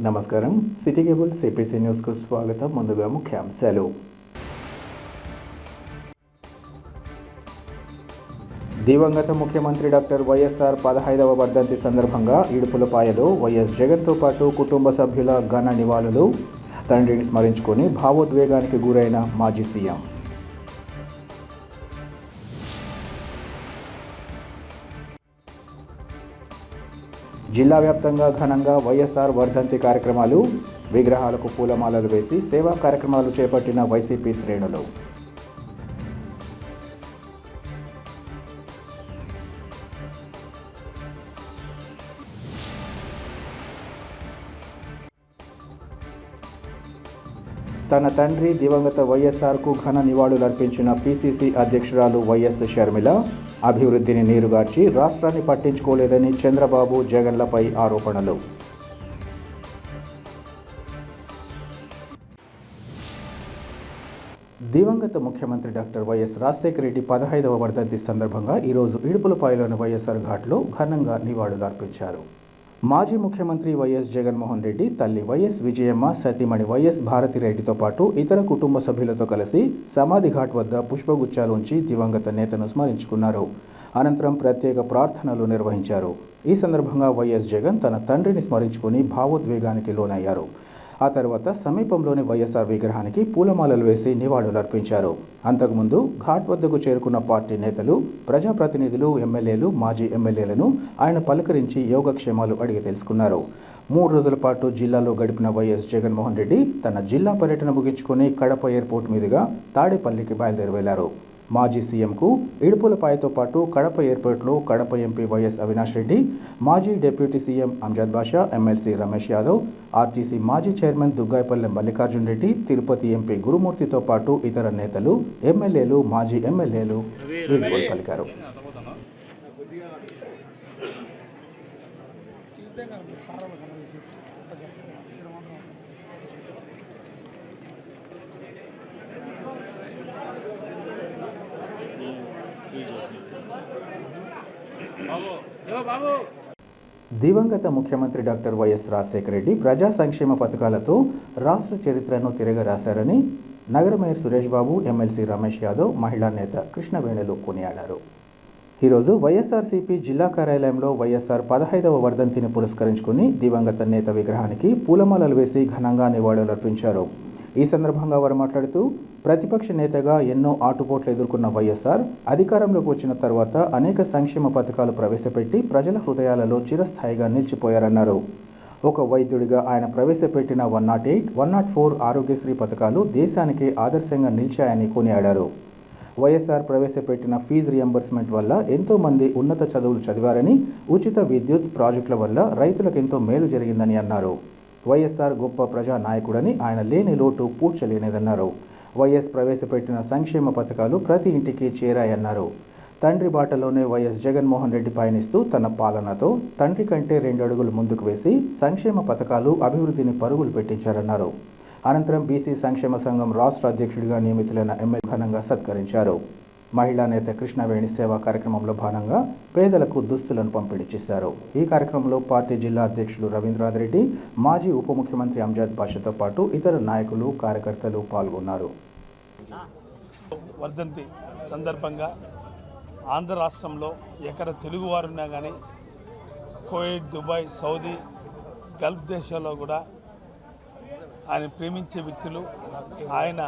నమస్కారం. City cable CPC న్యూస్కు స్వాగతం. ముందుగా ముఖ్యాంశాలు. దివంగత ముఖ్యమంత్రి డాక్టర్ వైఎస్ఆర్ 15వ వర్ధంతి సందర్భంగా ఇడుపులపాయలో వైఎస్ జగన్తో పాటు కుటుంబ సభ్యుల ఘన నివాళులు. తండ్రిని స్మరించుకొని భావోద్వేగానికి గురైన మాజీ సీఎం. జిల్లా వ్యాప్తంగా ఘనంగా వైఎస్ఆర్ వర్ధంతి కార్యక్రమాలు. విగ్రహాలకు పూలమాలలు వేసి సేవా కార్యక్రమాలు చేపట్టిన వైసీపీ శ్రేణులు. తన తండ్రి దివంగత వైఎస్ఆర్కు ఘన నివాళులర్పించిన పిసిసి అధ్యక్షురాలు వైఎస్ షర్మిల. అభివృద్ధిని నీరుగార్చి రాష్ట్రాన్ని పట్టించుకోలేదని చంద్రబాబు జగన్లపై ఆరోపణలు. దివంగత ముఖ్యమంత్రి డాక్టర్ వైఎస్ రాజశేఖర రెడ్డి 15వ వర్ధంతి సందర్భంగా ఈరోజు ఇడుపులపాయలోని వైఎస్ఆర్ ఘాట్లో ఘనంగా నివాళులర్పించారు. మాజీ ముఖ్యమంత్రి వైఎస్ జగన్మోహన్ రెడ్డి తల్లి వైఎస్ విజయమ్మ, సతీమణి వైఎస్ భారతిరెడ్డితో పాటు ఇతర కుటుంబ సభ్యులతో కలిసి సమాధి ఘాట్ వద్ద పుష్పగుచ్చాలు ఉంచి దివంగత నేతను స్మరించుకున్నారు. అనంతరం ప్రత్యేక ప్రార్థనలు నిర్వహించారు. ఈ సందర్భంగా వైఎస్ జగన్ తన తండ్రిని స్మరించుకుని భావోద్వేగానికి లోనయ్యారు. ఆ తర్వాత సమీపంలోని వైఎస్ఆర్ విగ్రహానికి పూలమాలలు వేసి నివాళులర్పించారు. అంతకుముందు ఘాట్ వద్దకు చేరుకున్న పార్టీ నేతలు, ప్రజాప్రతినిధులు, ఎమ్మెల్యేలు, మాజీ ఎమ్మెల్యేలను ఆయన పలకరించి యోగక్షేమాలు అడిగి తెలుసుకున్నారు. 3 రోజుల పాటు జిల్లాలో గడిపిన వైఎస్ జగన్మోహన్ రెడ్డి తన జిల్లా పర్యటన ముగించుకొని కడప ఎయిర్పోర్ట్ మీదుగా తాడేపల్లికి బయలుదేరి వెళ్లారు. మాజీ సీఎంకు ఇడుపులపాయతో పాటు కడప ఎయిర్పోర్ట్లో కడప ఎంపీ వైఎస్ అవినాష్ రెడ్డి, మాజీ డిప్యూటీ సీఎం అంజద్ బాషా, ఎమ్మెల్సీ రమేష్ యాదవ్, ఆర్టీసీ మాజీ చైర్మన్ దుగ్గాయపల్లె మల్లికార్జున్ రెడ్డి, తిరుపతి ఎంపీ గురుమూర్తితో పాటు ఇతర నేతలు, ఎమ్మెల్యేలు, మాజీ ఎమ్మెల్యేలు వీడ్కోలు పలికారు. దివంగత ముఖ్యమంత్రి డాక్టర్ వైఎస్ రాజశేఖర రెడ్డి ప్రజా సంక్షేమ పథకాలతో రాష్ట్ర చరిత్రను తిరగరాశారని నగర మేయర్ సురేష్ బాబు, ఎమ్మెల్సీ రమేష్ యాదవ్, మహిళా నేత కృష్ణవేణులు కొనియాడారు. ఈరోజు వైఎస్ఆర్సీపీ జిల్లా కార్యాలయంలో వైఎస్ఆర్ 15వ వర్ధంతిని పురస్కరించుకుని దివంగత నేత విగ్రహానికి పూలమాలలు వేసి ఘనంగా నివాళులర్పించారు. ఈ సందర్భంగా వారు మాట్లాడుతూ, ప్రతిపక్ష నేతగా ఎన్నో ఆటుపోట్లు ఎదుర్కొన్న వైఎస్ఆర్ అధికారంలోకి వచ్చిన తర్వాత అనేక సంక్షేమ పథకాలు ప్రవేశపెట్టి ప్రజల హృదయాలలో చిరస్థాయిగా నిలిచిపోయారన్నారు. ఒక వైద్యుడిగా ఆయన ప్రవేశపెట్టిన 108, 104 ఆరోగ్యశ్రీ పథకాలు దేశానికి ఆదర్శంగా నిలిచాయని కొనియాడారు. వైఎస్ఆర్ ప్రవేశపెట్టిన ఫీజు రియంబర్స్మెంట్ వల్ల ఎంతోమంది ఉన్నత చదువులు చదివారని, ఉచిత విద్యుత్ ప్రాజెక్టుల వల్ల రైతులకు ఎంతో మేలు జరిగిందని అన్నారు. వైఎస్ఆర్ గొప్ప ప్రజా నాయకుడని, ఆయన లేని లోటు పూడ్చలేనిదన్నారు. వైఎస్ ప్రవేశపెట్టిన సంక్షేమ పథకాలు ప్రతి ఇంటికి చేరాయన్నారు. తండ్రి బాటలోనే వైఎస్ జగన్మోహన్ రెడ్డి పయనిస్తూ తన పాలనతో తండ్రి కంటే 2 అడుగులు ముందుకు వేసి సంక్షేమ పథకాలు, అభివృద్ధిని పరుగులు పెట్టించారన్నారు. అనంతరం బీసీ సంక్షేమ సంఘం రాష్ట్ర అధ్యక్షుడిగా నియమితులైన ఎమ్మెల్యే ఘనంగా సత్కరించారు. మహిళా నేత కృష్ణవేణి సేవా కార్యక్రమంలో భాగంగా పేదలకు దుస్తులను పంపిణీ చేశారు. ఈ కార్యక్రమంలో పార్టీ జిల్లా అధ్యక్షులు రవీంద్రనాథ్, మాజీ ఉప ముఖ్యమంత్రి అంజద్ బాషాతో పాటు ఇతర నాయకులు, కార్యకర్తలు పాల్గొన్నారు. వర్ధంతి సందర్భంగా ఆంధ్ర రాష్ట్రంలో ఎక్కడ తెలుగువారున్నా కానీ కువైట్, దుబాయ్, సౌదీ, గల్ఫ్ దేశాల్లో కూడా ఆయన ప్రేమించే వ్యక్తులు. ఆయన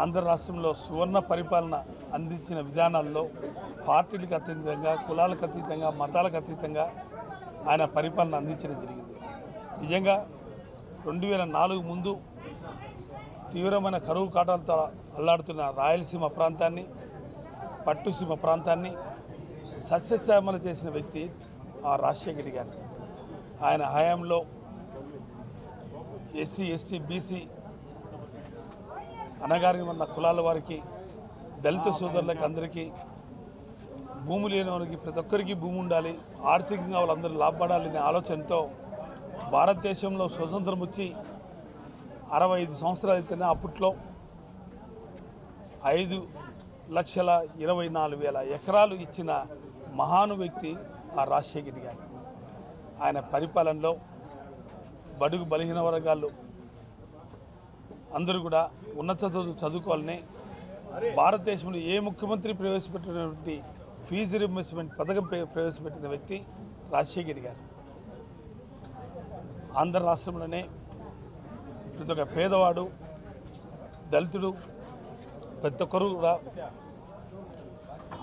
ఆంధ్ర రాష్ట్రంలో సువర్ణ పరిపాలన అందించిన విధానాల్లో పార్టీలకు అతీతంగా, కులాలకు అతీతంగా, మతాలకు అతీతంగా ఆయన పరిపాలన అందించడం జరిగింది. నిజంగా 2004 ముందు తీవ్రమైన కరువు కాటాలతో అల్లాడుతున్న రాయలసీమ ప్రాంతాన్ని, పట్టుసీమ ప్రాంతాన్ని సస్యశ్యామల చేసిన వ్యక్తి ఆ రాజశేఖర గారు. ఆయన హయాంలో ఎస్సీ, ఎస్టీ, బీసీ అనగారిన ఉన్న కులాల వారికి, దళిత సోదరులకు అందరికీ, భూమి లేని వారికి ప్రతి ఒక్కరికి భూమి ఉండాలి, ఆర్థికంగా వాళ్ళందరూ లాభపడాలనే ఆలోచనతో భారతదేశంలో స్వతంత్రం వచ్చి 65 సంవత్సరాలు అయితేనే అప్పట్లో 5,24,000 ఎకరాలు ఇచ్చిన మహాను వ్యక్తి ఆ రాజశేఖర గారు. ఆయన పరిపాలనలో బడుగు బలహీన వర్గాలు అందరూ కూడా ఉన్నత చదువుకోవాలని భారతదేశంలో ఏ ముఖ్యమంత్రి ప్రవేశపెట్టినటువంటి ఫీజు రీయింబర్స్మెంట్ పథకం ప్రవేశపెట్టిన వ్యక్తి రాజశేఖర్ గారు. ఆంధ్ర రాష్ట్రంలోనే ప్రతి ఒక్క పేదవాడు, దళితుడు, ప్రతి ఒక్కరు కూడా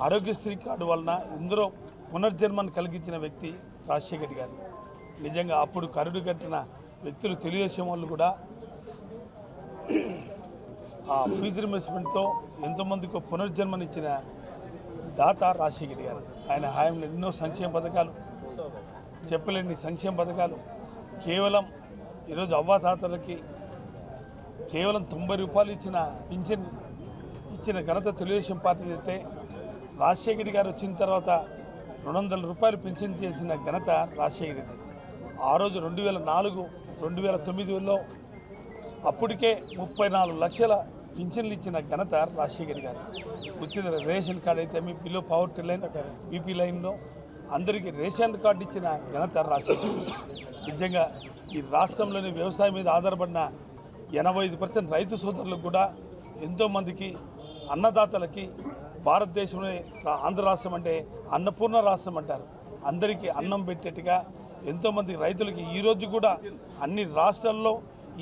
ఆరోగ్యశ్రీ కార్డు వలన ఇందులో పునర్జన్మను కలిగించిన వ్యక్తి రాజశేఖర్ గారు. నిజంగా అప్పుడు కరుడు కట్టిన వ్యక్తులు తెలుగుదేశం వాళ్ళు కూడా ఆ ఫీజు రీయింబర్స్మెంట్తో ఎంతోమందికి పునర్జన్మనిచ్చిన దాత రాజశేఖర్ గారు. ఆయన హాయంలో ఎన్నో సంక్షేమ పథకాలు, చెప్పలేని సంక్షేమ పథకాలు, కేవలం ఈరోజు అవ్వాతాతలకి కేవలం 90 రూపాయలు పింఛన్ ఇచ్చిన ఘనత తెలుగుదేశం పార్టీ అయితే రాజశేఖర్ గారు వచ్చిన తర్వాత 200 రూపాయలు పింఛన్ చేసిన ఘనత రాజశేఖర్ది. ఆ రోజు 2004, 2009లో అప్పటికే 34 లక్షల పింఛన్లు ఇచ్చిన ఘనత రాజశేఖర్ గారు. ఉచిత రేషన్ కార్డు అయితే మీ బిలో పవర్టీ లైన్, బీపీ లైన్లో అందరికీ రేషన్ కార్డు ఇచ్చిన ఘనత రాజశేఖర్. నిజంగా ఈ రాష్ట్రంలోని వ్యవసాయం మీద ఆధారపడిన 85% రైతు సోదరులకు కూడా ఎంతోమందికి అన్నదాతలకి భారతదేశంలో ఆంధ్ర రాష్ట్రం అంటే అన్నపూర్ణ రాష్ట్రం అంటారు. అందరికీ అన్నం పెట్టేట్టుగా ఎంతోమంది రైతులకి ఈరోజు కూడా అన్ని రాష్ట్రాల్లో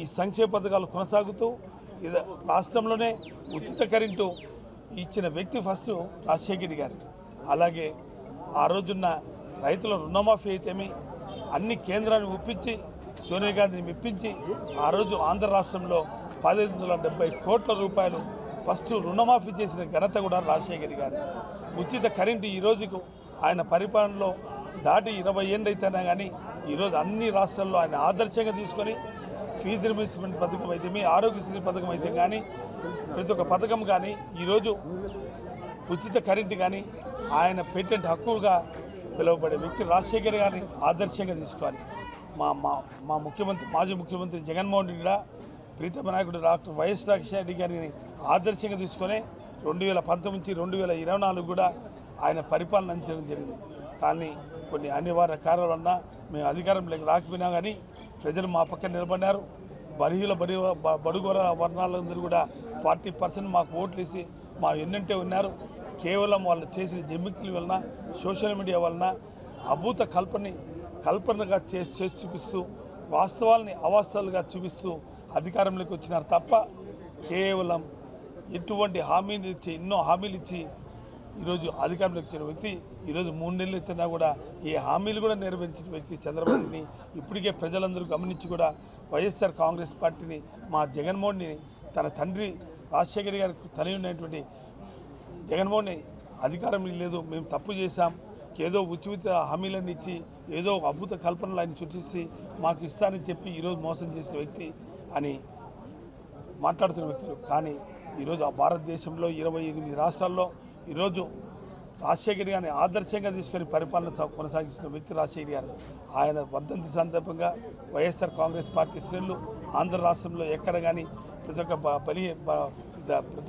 ఈ సంక్షేమ పథకాలు కొనసాగుతూ రాష్ట్రంలోనే ఉచిత కరెంటు ఇచ్చిన వ్యక్తి ఫస్ట్ రాజశేఖర్ గారు. అలాగే ఆ రోజున్న రైతుల రుణమాఫీ అయితేమి అన్ని కేంద్రాన్ని ఒప్పించి సోనియా గాంధీని మెప్పించి ఆ రోజు ఆంధ్ర రాష్ట్రంలో 1570 కోట్ల రూపాయలు ఫస్ట్ రుణమాఫీ చేసిన ఘనత కూడా రాజశేఖర్ గారు. ఉచిత కరెంటు ఈ రోజుకు ఆయన పరిపాలనలో దాటి 20 ఏళ్ళు అయితేనే కానీ ఈరోజు అన్ని రాష్ట్రాల్లో ఆయన ఆదర్శంగా తీసుకొని ఫీజు రీయింబర్స్మెంట్ పథకం అయితేమి, ఆరోగ్యశ్రీ పథకం అయితే కానీ ప్రతి ఒక్క పథకం కానీ ఈరోజు ఉచిత కరెంటు కానీ ఆయన పేటెంట్ హక్కుగా పిలువబడే వ్యక్తి రాజశేఖర్ గారిని ఆదర్శంగా తీసుకోవాలి. మా ముఖ్యమంత్రి, మాజీ ముఖ్యమంత్రి జగన్మోహన్ రెడ్డి కూడా ప్రీతమ నాయకుడు డాక్టర్ వైఎస్ రాజశేఖర రెడ్డి గారిని ఆదర్శంగా తీసుకొని 2019 నుంచి 2024 కూడా ఆయన పరిపాలన అందించడం జరిగింది. కానీ కొన్ని అనివార్య కారణాల వలన మేము అధికారంలోకి రాకపోయినా కానీ ప్రజలు మా పక్కన నిలబడినారు. బడుగు వర్ణాలందరూ కూడా 40% మాకు ఓట్లు వేసి మా ఎన్నంటే ఉన్నారు. కేవలం వాళ్ళు చేసిన జిమ్మిక్ల వలన, సోషల్ మీడియా వలన అభూత కల్పనగా చేసి చూపిస్తూ వాస్తవాలని అవాస్తవాలుగా చూపిస్తూ అధికారంలోకి వచ్చినారు తప్ప కేవలం ఎటువంటి హామీలు ఇచ్చి ఎన్నో హామీలు ఇచ్చి ఈరోజు అధికారంలోకి వచ్చిన వ్యక్తి ఈరోజు 3 నెలలు ఎత్తినా కూడా ఏ హామీలు కూడా నెరవేర్చిన వ్యక్తి చంద్రబాబుని ఇప్పటికే ప్రజలందరూ గమనించి కూడా వైఎస్ఆర్ కాంగ్రెస్ పార్టీని, మా జగన్మోహన్ని, తన తండ్రి రాజశేఖర్ గారికి తనవి ఉన్నటువంటి జగన్మోహన్ని అధికారం లేదు, మేము తప్పు చేశాం, ఏదో ఉచిత హామీలన్నీ ఇచ్చి ఏదో అద్భుత కల్పనలు ఆయన చుట్టేసి మాకు ఇస్తానని చెప్పి ఈరోజు మోసం చేసిన వ్యక్తి అని మాట్లాడుతున్న వ్యక్తులు. కానీ ఈరోజు ఆ భారతదేశంలో 28 రాష్ట్రాల్లో ఈరోజు రాజశేఖర్ గారిని ఆదర్శంగా తీసుకొని పరిపాలన కొనసాగిస్తున్న వ్యక్తి రాజశేఖర్ గారు. ఆయన వర్ధంతి సందర్భంగా వైఎస్ఆర్ కాంగ్రెస్ పార్టీ శ్రేణులు ఆంధ్ర రాష్ట్రంలో ఎక్కడ కానీ ప్రతి ఒక్క ప్రతి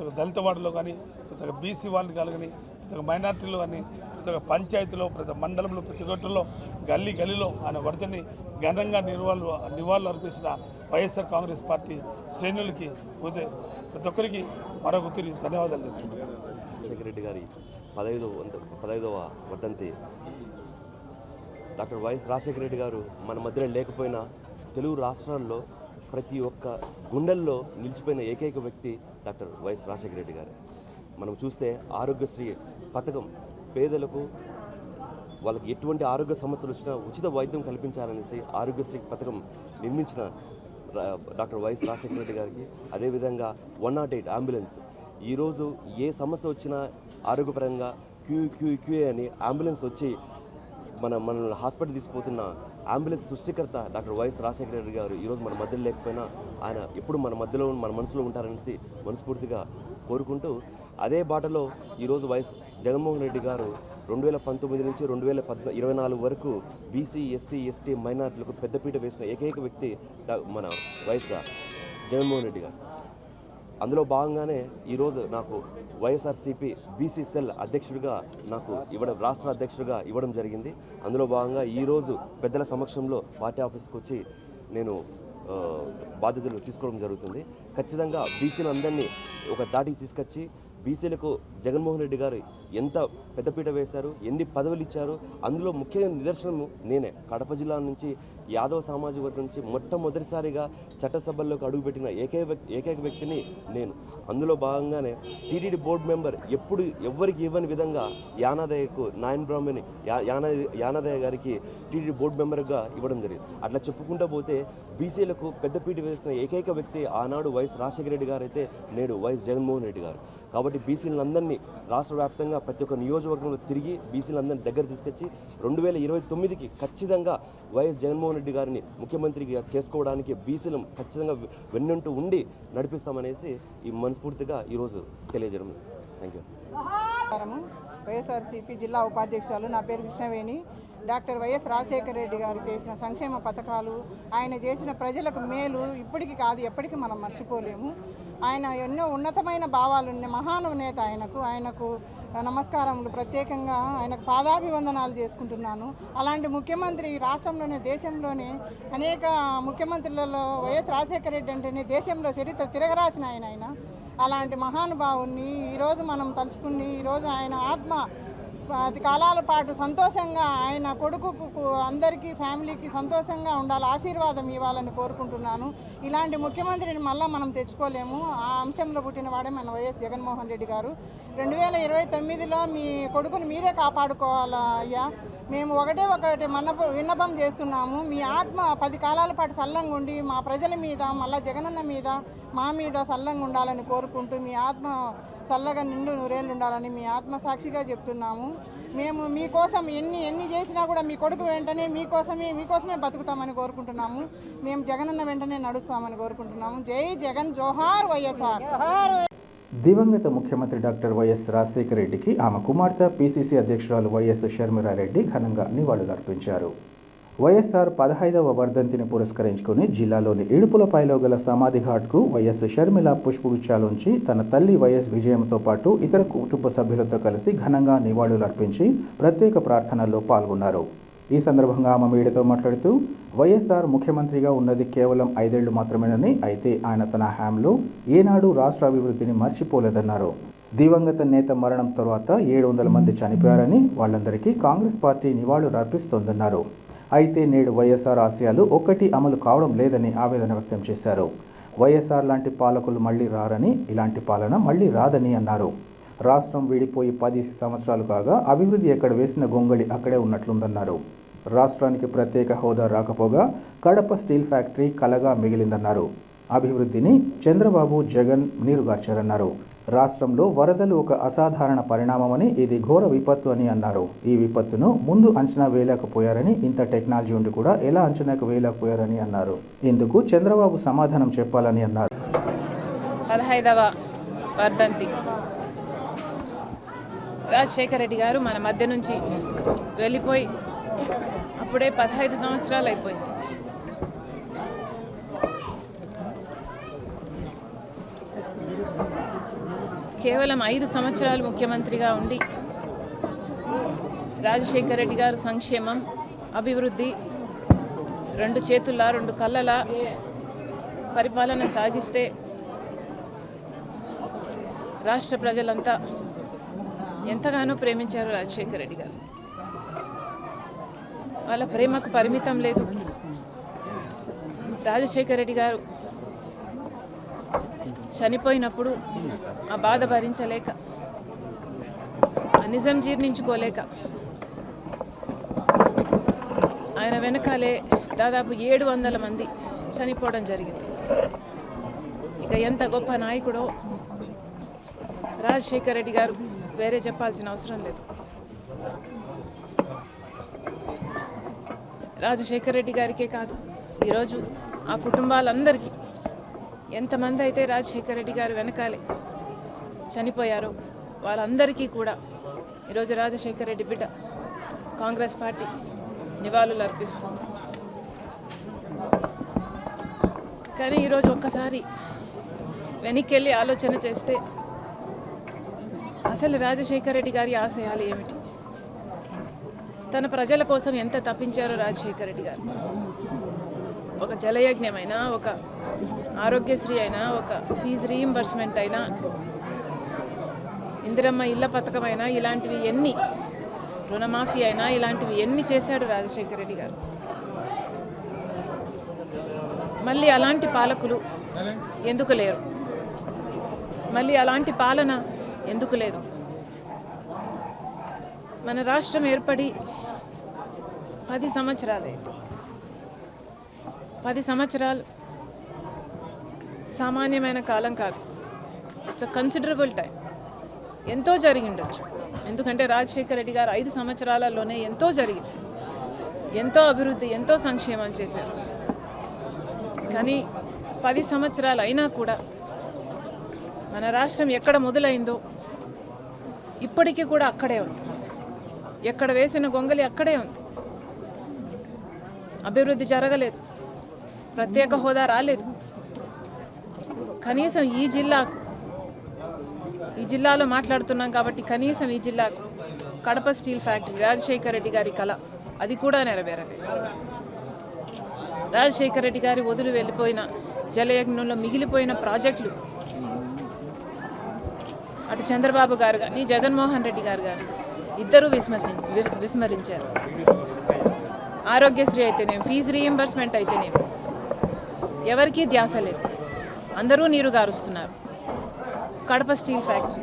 ఒక్క దళిత వార్డులో కానీ, ప్రతి ఒక్క బీసీ వాళ్ళు కానీ, ప్రతి ఒక్క మైనార్టీలో కానీ, ప్రతి ఒక్క పంచాయతీలో, ప్రతి మండలంలో, ప్రతి ఒక్కటిలో గల్లీలో ఆయన వర్ధని ఘనంగా నివాళులు అర్పించిన వైఎస్ఆర్ కాంగ్రెస్ పార్టీ శ్రేణులకి ప్రతి ఒక్కరికి మరొక తిరిగి ధన్యవాదాలు చెప్తున్నాను. రాజశేఖర రెడ్డి గారి 15వ వర్ధంతి. డాక్టర్ వైఎస్ రాజశేఖర రెడ్డి గారు మన మధ్యన లేకపోయినా తెలుగు రాష్ట్రాల్లో ప్రతి ఒక్క గుండెల్లో నిలిచిపోయిన ఏకైక వ్యక్తి డాక్టర్ వైఎస్ రాజశేఖర రెడ్డి గారు. మనం చూస్తే ఆరోగ్యశ్రీ పథకం పేదలకు వాళ్ళకి ఎటువంటి ఆరోగ్య సమస్యలు వచ్చినా ఉచిత వైద్యం కల్పించాలనేసి ఆరోగ్యశ్రీ పథకం నిర్మించిన డాక్టర్ వైఎస్ రాజశేఖర రెడ్డి గారికి, అదేవిధంగా 108 అంబులెన్స్. ఈరోజు ఏ సమస్య వచ్చినా ఆరోగ్యపరంగా క్యూఏ అని అంబులెన్స్ వచ్చి మన హాస్పిటల్ తీసుకుపోతున్న అంబులెన్స్ సృష్టికర్త డాక్టర్ వైఎస్ రాజశేఖర రెడ్డి గారు ఈరోజు మన మధ్యలో లేకపోయినా ఆయన ఎప్పుడు మన మధ్యలో మన మనసులో ఉంటారనేసి మనస్ఫూర్తిగా కోరుకుంటూ, అదే బాటలో ఈరోజు వైఎస్ జగన్మోహన్ రెడ్డి గారు 2019 నుంచి 2024 వరకు బీసీ, ఎస్సీ, ఎస్టీ, మైనార్టీలకు పెద్దపీట వేసిన ఏకైక వ్యక్తి మన వైఎస్ జగన్మోహన్ రెడ్డి గారు. అందులో భాగంగానే ఈరోజు నాకు వైఎస్ఆర్సీపీ బీసీ సెల్ అధ్యక్షుడిగా రాష్ట్ర అధ్యక్షుడిగా ఇవ్వడం జరిగింది. అందులో భాగంగా ఈరోజు పెద్దల సమక్షంలో పార్టీ ఆఫీస్కి వచ్చి నేను బాధ్యతలు తీసుకోవడం జరుగుతుంది. ఖచ్చితంగా బీసీలందరినీ ఒక దాటికి తీసుకొచ్చి బీసీలకు జగన్మోహన్ రెడ్డి గారు ఎంత పెద్దపీట వేశారు, ఎన్ని పదవులు ఇచ్చారు, అందులో ముఖ్యంగా నిదర్శనము నేనే. కడప జిల్లా నుంచి యాదవ సామాజిక వర్గం నుంచి మొట్టమొదటిసారిగా చట్టసభల్లోకి అడుగుపెట్టిన ఏకైక వ్యక్తిని నేను. అందులో భాగంగానే టీటీడీ బోర్డు మెంబర్ ఎప్పుడు ఎవ్వరికి ఇవ్వని విధంగా యానాదయ్యకు నాయన్ బ్రాహ్మణి యానాదయ్య గారికి టీటీడీ బోర్డు మెంబర్గా ఇవ్వడం జరిగింది. అట్లా చెప్పుకుంటూ పోతే బీసీలకు పెద్దపీట వేసిన ఏకైక వ్యక్తి ఆనాడు వైఎస్ రాజశేఖర రెడ్డి గారు అయితే నేడు వైఎస్ జగన్మోహన్ రెడ్డి గారు. కాబట్టి బీసీలందరినీ రాష్ట్ర వ్యాప్తంగా ప్రతి ఒక్క నియోజకవర్గంలో తిరిగి బీసీలందరినీ దగ్గర తీసుకొచ్చి 2029కి ఖచ్చితంగా వైఎస్ జగన్మోహన్ రెడ్డి గారిని ముఖ్యమంత్రిగా చేసుకోవడానికి బీసీలు ఖచ్చితంగా వెన్నంటూ ఉండి నడిపిస్తామనేసి ఈ మనస్ఫూర్తిగా ఈరోజు తెలియజేయడం. Thank you. వైఎస్ఆర్సీపీ జిల్లా ఉపాధ్యక్షురాలు. నా పేరు కృష్ణవేణి. డాక్టర్ వైఎస్ రాజశేఖర రెడ్డి గారు చేసిన సంక్షేమ పథకాలు, ఆయన చేసిన ప్రజలకు మేలు ఇప్పటికి కాదు ఎప్పటికీ మనం మర్చిపోలేము. ఆయన ఎన్నో ఉన్నతమైన భావాలున్న మహానేత. ఆయనకు నమస్కారములు. ప్రత్యేకంగా ఆయనకు పాదాభివందనాలు చేసుకుంటున్నాను. అలాంటి ముఖ్యమంత్రి రాష్ట్రంలోనే దేశంలోనే అనేక ముఖ్యమంత్రులలో వైఎస్ రాజశేఖర రెడ్డి అంటేనే దేశంలో చరిత్ర తిరగరాసిన ఆయన. అలాంటి మహానుభావుని ఈరోజు మనం తలుచుకుని ఈరోజు ఆయన ఆత్మ 10 కాలాల పాటు సంతోషంగా ఆయన కొడుకుకు అందరికీ ఫ్యామిలీకి సంతోషంగా ఉండాలి, ఆశీర్వాదం ఇవ్వాలని కోరుకుంటున్నాను. ఇలాంటి ముఖ్యమంత్రిని మళ్ళీ మనం తెచ్చుకోలేము. ఆ అంశంలో పుట్టినవాడే మన వైఎస్ జగన్మోహన్ రెడ్డి గారు. 2029లో మీ కొడుకుని మీరే కాపాడుకోవాలా అయ్యా. మేము ఒకటే విన్నపం చేస్తున్నాము. మీ ఆత్మ 10 కాలాల పాటు సల్లంగా ఉండి మా ప్రజల మీద మళ్ళీ జగనన్న మీద మా మీద సల్లంగా ఉండాలని కోరుకుంటూ మీ ఆత్మ చల్లగా నిండు నూరేళ్ళు ఉండాలని మీ ఆత్మ సాక్షిగా చెప్తున్నాము. మేము మీకోసం ఎన్ని చేసినా కూడా మీ కొడుకు వెంటనే మీకోసమే బతుకుతామని కోరుకుంటున్నాము. మేము జగనన్న వెంటనే నడుస్తామని కోరుకుంటున్నాము. జై జగన్, జోహార్ వైఎస్ఆర్. దివంగత ముఖ్యమంత్రి డాక్టర్ వైఎస్ రాజశేఖర రెడ్డికి ఆమె కుమార్తె పిసిసి అధ్యక్షురాలు వైఎస్ షర్మిలారెడ్డి ఘనంగా నివాళులర్పించారు. వైఎస్ఆర్ 15వ వర్ధంతిని పురస్కరించుకుని జిల్లాలోని ఇడుపులపైలో గల సమాధి ఘాట్కు వైఎస్ షర్మిల పుష్పగుచ్చాలుంచి తన తల్లి వైఎస్ విజయంతో పాటు ఇతర కుటుంబ సభ్యులతో కలిసి ఘనంగా నివాళులర్పించి ప్రత్యేక ప్రార్థనల్లో పాల్గొన్నారు. ఈ సందర్భంగా ఆమె మీడియాతో మాట్లాడుతూ వైఎస్ఆర్ ముఖ్యమంత్రిగా ఉన్నది కేవలం 5 ఏళ్లు మాత్రమేనని, అయితే ఆయన తన హయాంలో ఏనాడు రాష్ట్ర అభివృద్ధిని మర్చిపోలేదన్నారు. దివంగత నేత మరణం తర్వాత 700 మంది చనిపోయారని, వాళ్ళందరికీ కాంగ్రెస్ పార్టీ నివాళులు అర్పిస్తోందన్నారు. అయితే నేడు వైఎస్ఆర్ ఆశయాలు ఒక్కటి అమలు కావడం లేదని ఆవేదన వ్యక్తం చేశారు. వైఎస్ఆర్ లాంటి పాలకులు మళ్లీ రారని, ఇలాంటి పాలన మళ్లీ రాదని అన్నారు. రాష్ట్రం విడిపోయి 10 సంవత్సరాలు కాగా అభివృద్ధి ఎక్కడ వేసిన గొంగళి అక్కడే ఉన్నట్లుందన్నారు. రాష్ట్రానికి ప్రత్యేక హోదా రాకపోగా కడప స్టీల్ ఫ్యాక్టరీ కలగా మిగిలిందన్నారు. అభివృద్ధిని చంద్రబాబు, జగన్ నీరుగార్చారన్నారు. రాష్ట్రంలో వరదలు ఒక అసాధారణ పరిణామమని, ఇది ఘోర విపత్తు అని అన్నారు. ఈ విపత్తును ముందు అంచనా వేయలేకపోయారని, ఇంత టెక్నాలజీ ఉండి కూడా ఎలా అంచనాకు వేయలేకపోయారని అన్నారు. ఇందుకు చంద్రబాబు సమాధానం చెప్పాలని అన్నారు. 15వ వర్ధంతి రాజశేఖర రెడ్డి గారు మన మధ్య నుంచి వెళ్ళిపోయి అప్పుడే 15 సంవత్సరాలు అయిపోయింది. కేవలం 5 సంవత్సరాలు ముఖ్యమంత్రిగా ఉండి రాజశేఖర రెడ్డి గారు సంక్షేమం, అభివృద్ధి 2 చేతుల్లా 2 కళ్ళలా పరిపాలన సాగిస్తే రాష్ట్ర ప్రజలంతా ఎంతగానో ప్రేమించారు రాజశేఖర రెడ్డి గారు. వాళ్ళ ప్రేమకు పరిమితం లేదు. రాజశేఖర రెడ్డి గారు చనిపోయినప్పుడు ఆ బాధ భరించలేక, ఆ నిజం జీర్ణించుకోలేక ఆయన వెనకాలే దాదాపు 700 మంది చనిపోవడం జరిగింది. ఇక ఎంత గొప్ప నాయకుడో రాజశేఖర రెడ్డి గారు వేరే చెప్పాల్సిన అవసరం లేదు. రాజశేఖర రెడ్డి గారికే కాదు, ఈరోజు ఆ కుటుంబాలందరికీ ఎంతమంది అయితే రాజశేఖర రెడ్డి గారు వెనకాలే చనిపోయారో వాళ్ళందరికీ కూడా ఈరోజు రాజశేఖర రెడ్డి బిడ్డ కాంగ్రెస్ పార్టీ నివాళులు అర్పిస్తుంది. కానీ ఈరోజు ఒక్కసారి వెనక్కి ఆలోచన చేస్తే అసలు రాజశేఖర రెడ్డి గారి ఆశయాలు ఏమిటి, తన ప్రజల కోసం ఎంత తప్పించారో రాజశేఖర రెడ్డి గారు. ఒక జలయజ్ఞమైనా, ఒక ఆరోగ్యశ్రీ అయినా, ఒక ఫీజు రీయింబర్స్మెంట్ అయినా, ఇందిరమ్మ ఇళ్ల పథకమైనా, ఇలాంటివి ఎన్ని, రుణమాఫీ అయినా, ఇలాంటివి ఎన్ని చేశాడు రాజశేఖర రెడ్డి గారు. మళ్ళీ అలాంటి పాలకులు ఎందుకు లేరు? మళ్ళీ అలాంటి పాలన ఎందుకు లేదు? మన రాష్ట్రం ఏర్పడి 10 సంవత్సరాలైంది. 10 సంవత్సరాలు సామాన్యమైన కాలం కాదు. It's a considerable time. ఎంతో జరిగి ఉండొచ్చు. ఎందుకంటే రాజశేఖర రెడ్డి గారు 5 సంవత్సరాలలోనే ఎంతో జరిగింది. ఎంతో అభివృద్ధి, ఎంతో సంక్షేమం చేశారు. కానీ 10 సంవత్సరాలు అయినా కూడా మన రాష్ట్రం ఎక్కడ మొదలైందో ఇప్పటికీ కూడా అక్కడే ఉంది. ఎక్కడ వేసిన గొంగలి అక్కడే ఉంది. అభివృద్ధి జరగలేదు. ప్రత్యేక హోదా రాలేదు. కనీసం ఈ జిల్లాలో మాట్లాడుతున్నాం కాబట్టి కనీసం ఈ జిల్లాకు కడప స్టీల్ ఫ్యాక్టరీ, రాజశేఖర రెడ్డి గారి కళ, అది కూడా నెరవేరలేదు. రాజశేఖర రెడ్డి గారి వదిలి వెళ్ళిపోయిన జలయజ్ఞంలో మిగిలిపోయిన ప్రాజెక్టులు అటు చంద్రబాబు గారు కానీ జగన్మోహన్ రెడ్డి గారు కానీ ఇద్దరూ విస్మరించారు. ఆరోగ్యశ్రీ అయితేనేమి, ఫీజు రీయింబర్స్మెంట్ అయితేనేమి ఎవరికీ ధ్యాస లేదు. అందరూ నీరు గారుస్తున్నారు. కడప స్టీల్ ఫ్యాక్టరీ,